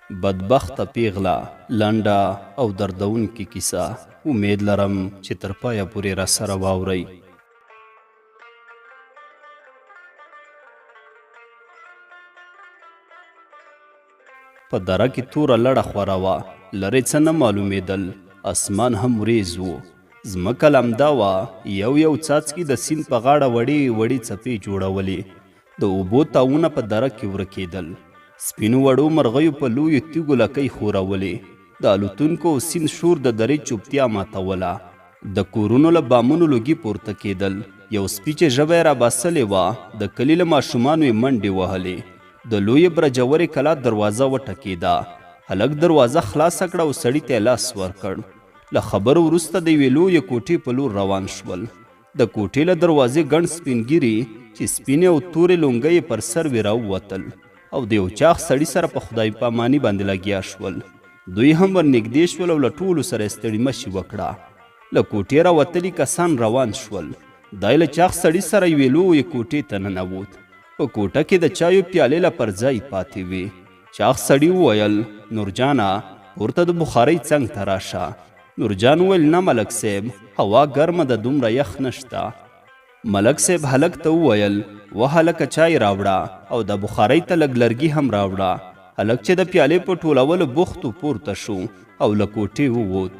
بدبخته پیغله لنډه او دردونکې کیسه. امید لرم چې تر پایه پورې راسره واورئ. په دره کې توره لړه خوره وه، لرې څه نه معلومېدل، اسمان هم وریځ و، ځمکه لمده وه، یو څاڅکي د سیند په غاړه وړې وړې څپې جوړولې. د اوبو تاوونه په دره کې ورکېدل، سپینو وړو مرغیو په لویو تیږو لکۍ ښورولې. د الوتونکو سیند شور د درې چوپتیا ماتوله. د کورونو له بامونو لوګي پورته کېدل. یو سپي چې ژبه یې راباسلې وه، د کلي له ماشومانو یې منډې وهلې. د لویې برجورې کلا دروازه وټکېده. هلک دروازه خلاصه کړه او سړي ته یې لاس ورکړ. له خبرو وروسته د یوې لویې کوټې په لور روان شول. د کوټې له دروازې ګڼ سپین ګیري چې سپینې او تورې لونګۍ یې پر سر وې راووتل او د یو چاغ سړي سره په خدای پاماني باندې لګیا شول. دوی هم ورنږدې شول او له ټولو سره یې ستړي مشي وکړه. له کوټې راوتلي کسان روان شول. دی له چاغ سړي سره یوې لویې کوټې ته ننوت. په کوټه کې د چایو پیالې له پر ځای پاتې وې. چاغ سړي وویل: نورجانه، پورته د بخارۍ څنګ ته راشه. نورجان وویل: نه ملک صاحب، هوا ګرمه ده، دومره یخ نشته. ملک صاحب هلک ته وویل: وهلکه چای راوړه او د بخارۍ ته لږ لرګي هم راوړه. هلک چې د پیالې په ټولولو بوخت و پورته شو او له کوټې ووت.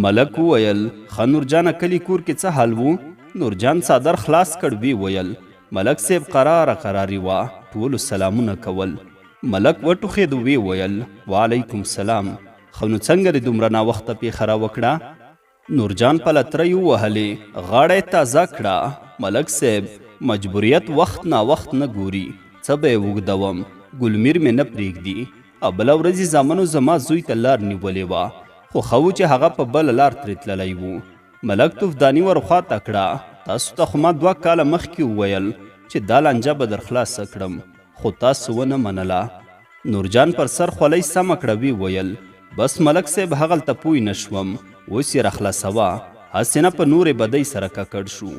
ملک وویل: ښه نورجانه، کلي کور کې څه حال و؟ نورجان څادر خلاص کړ، وی ویل: ملک صاحب قراري وه، ټولو سلامونه کول. ملک وټوخېد، وی ویل: وعلیکم سلام. ښه نو څنګه دې دومره ناوخته پېښه راوکړه؟ نورجان پلترۍ ووهلې، غاړه یې تازه کړه. ملک صاحب، مجبوریت وخت ناوخت نه ګوري، څه به یې اوږدوم، ګلمیر مې نه پرېږدي. بله ورځ زامنو زما زوی ته لار نیولې وه، خو ښه و چې هغه په بله لار ترې تللی و. ملک توفداني ورخواته کړه: تاسو ته خو ما 2 کاله مخکې وویل چې دا لانجه به در خلاصه کړم، خو تاسو ونه منله. نورجان پر سر خولۍ سمه کړه، وی ویل: بس ملک صاحب، هغلته پوی نه شوم، اوس یې راخلاصوه، هسې نه په نورې بدۍ سره ککړ شو.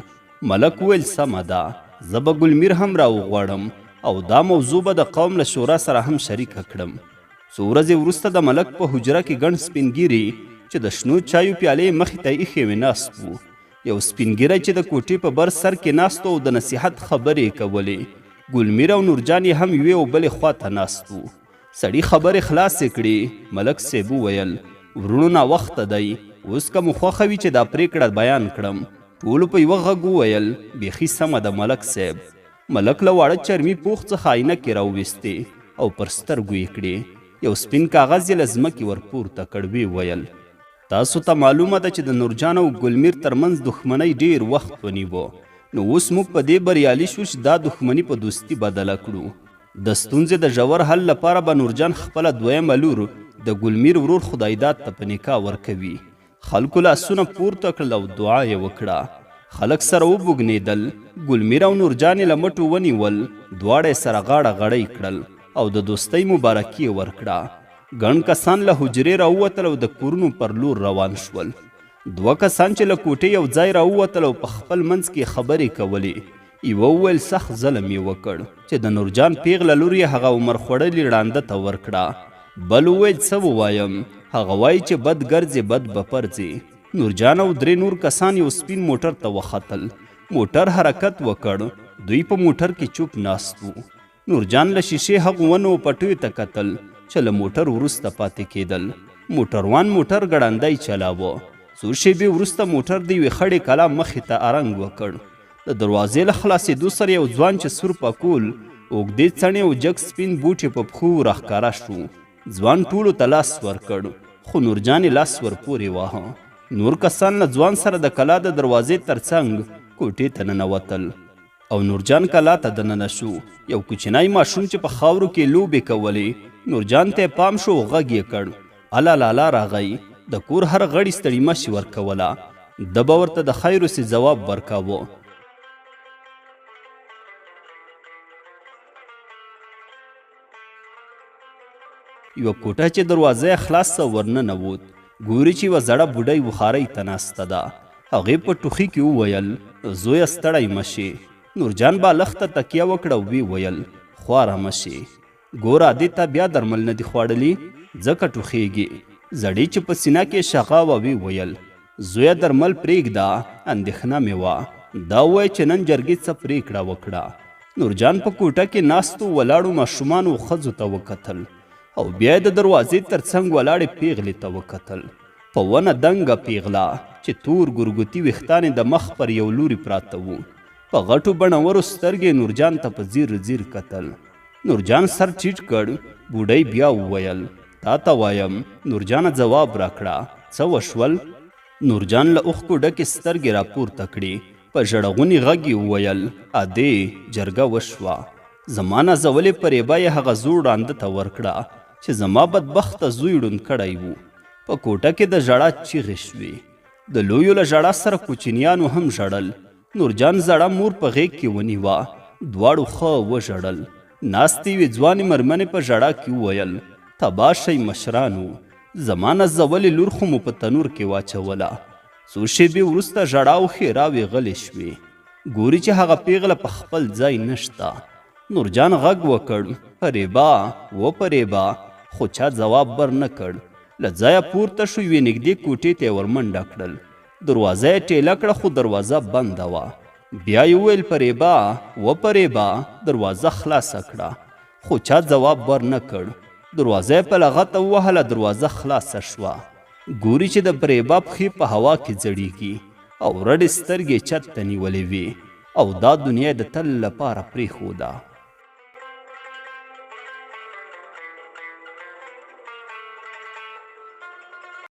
ملک وویل: سمه ده، زه به ګلمیر هم راوغواړم او دا موضوع به د قوم له شورا سره هم شریکه کړم. څو ورځې وروسته د ملک په حجره کې ګڼ سپین ګیري چې د شنو چایو پیالې مخې ته ایښې وې ناست وو. یو سپین ګیری چې د کوټې په بر سر کې ناست و او د نصیحت خبرې یې کولې. ګلمیر او نورجان یې هم یوې او بلې خواته ناست وو. سړي خبرې خلاصې کړې. ملک صاحب وویل: ورونو، ناوخته دی، اوس که مو خوښه وي چې دا پرېکړه بیان کړم. ټولو په یوه غږ وویل: بیخي سمه ده ملک صاحب. ملک له واړه چرمي پوښ څخه عینکې راوویستې او پر سترګو یې کړې. یو سپین کاغذ یې له ځمکې ورپورته کړ، ویې ویل: تاسو ته معلومه ده چې د نورجان او ګلمیر ترمنځ دښمنۍ ډیر وخت ونیوه، نو اوس موږ په دې بریالي شو چې دا دښمني په دوستي بدله کړو. د ستونزې د ژور حل لپاره به نورجان خپله 2مه لور د ګلمیر ورور خدایداد ته په نکاح ورکوي. خلکو لاسونه پورته کړل او دعا یې وکړه. خلک سره وبوږنېدل. ګلمیر او نورجان یې له مټو ونیول، دواړه یې سره غاړه غړۍ کړل او د دوستۍ مبارکي یې ورکړه. ګڼ کسان له حجرې راووتل او د کورونو پر لور روان شول. 2 کسان چې له کوټې یو ځای راووتل او په خپل منځ کې خبرې کولې. یوه وویل: سخت ظلم یې وکړ چې د نورجان پیغله لور یې هغه عمر خوړلې ړانده ته ورکړه. بل وویل: څه ووایم، هغه وایي چې بد ګرځې بد به پرځې. نورجان او 3 نور کسان یو سپین موټر ته وختل. موټر حرکت وکړ. دوی په موټر کې چوپ ناست وو. نورجان له شیشې هغو ونو او پټیو ته کتل چې له موټر وروسته پاتې کېدل. موټروان موټر ګړندی چلاوه. څو شېبې وروسته موټر د یوې خړې کلا مخې ته ارنګ وکړ. د دروازې له خلاصېدو سره یو ځوان چې سور پکول، اوږدې څڼې او جګ سپین بوټې په پښو راښکاره شو. ځوان ټولو ته لاس ورکړ، خو نورجان یې لاس ورپورې واهه. نور کسان له ځوان سره د کلا د دروازې ترڅنګ کوټې ته ننوتل او نورجان کلا ته دننه شو. یو کوچنی ماشوم چې په خاورو کې لوبې کولې، نورجان ته پام شو، غږ یې کړ: الا لالا راغی. د کور هر غړي ستړي مشي ورکوله. ده به ورته د خیر اوسې ځواب ورکاوه. یوه کوټه چې دروازه یې خلاصه ورننوت. ګوري چې یوه زړه بوډۍ بخارۍ ته ناسته ده. هغې په ټوخي کې وویل: زویه ستړی مه شې. نورجان بالښت ته تکیه وکړه او ویې ویل: خواره مه شې. ګوره، دې ته بیا درمل نه دي خوړلي. ځکه ټوخیږي. زړې چې په سینه کې شغاوه وی ویل زویه درمل پرېږده، اندېښنه مې وه. دا ووایه چې نن جرګې څه پرېکړه وکړه. نورجان په کوټه کې ناستو ولاړو ماشومانو ښځو ته وکتل او بیا یې د دروازې تر څنګ ولاړې پیغلې ته وکتل. په ونه دنګه پیغله چې تور ګورګوتي ویښتان د مخ پر یو لوري پراته وو. په غټو بڼورو سترګې نورجان ته په ځیر ځیر کتل. نورجان سر ټیټ کړ. بوډۍ بیا وویل تا ته وایم. نورجانه ځواب راکړه څه وشول؟ نورجان له اوښکو ډکې سترګې راپورته کړې. په ژړغوني غږ یې وویل ادې جرګه وشوه. زما نازولې فریبه یې هغه زوړ ړانده ته ورکړه چې زما بدبخته زوی ړوند کړی وو. په کوټه کې د ژړا چیغې شوې. د لویو له ژړا سره کوچنیانو هم ژړل. نورجان زړه مور په غېږ کې ونیوه. دواړو ښه وژړل. ناستې وې ځوانې مېرمنې په ژړا کې وویل تباه شئ مشرانو، زما نازولې لور خو مو په تنور کې واچوله. څو شېبې وروسته ژړا او ښېراوې غلې شوې. ګوري چې هغه پیغله په خپل ځای نشته. نورجان غږ وکړ فریبا و فریبا، خو چا ځواب بر نه کړ. له ځایه پورته شو، یوې نږدې کوټې ته یې ورمنډه کړل. دروازه یې ټېله کړه خو دروازه بنده وه. بیا یې وویل فریبا و فریبا، دروازه خلاصه کړه، خو چا ځواب بر نه کړ. دروازه یې په لغته ووهله، دروازه خلاصه شوه. ګوري چې د فریبا پښې په هوا کې ځړېږي او رډې سترګې چت ته نیولې وې او دا دنیا د تل لپاره پرېښوده.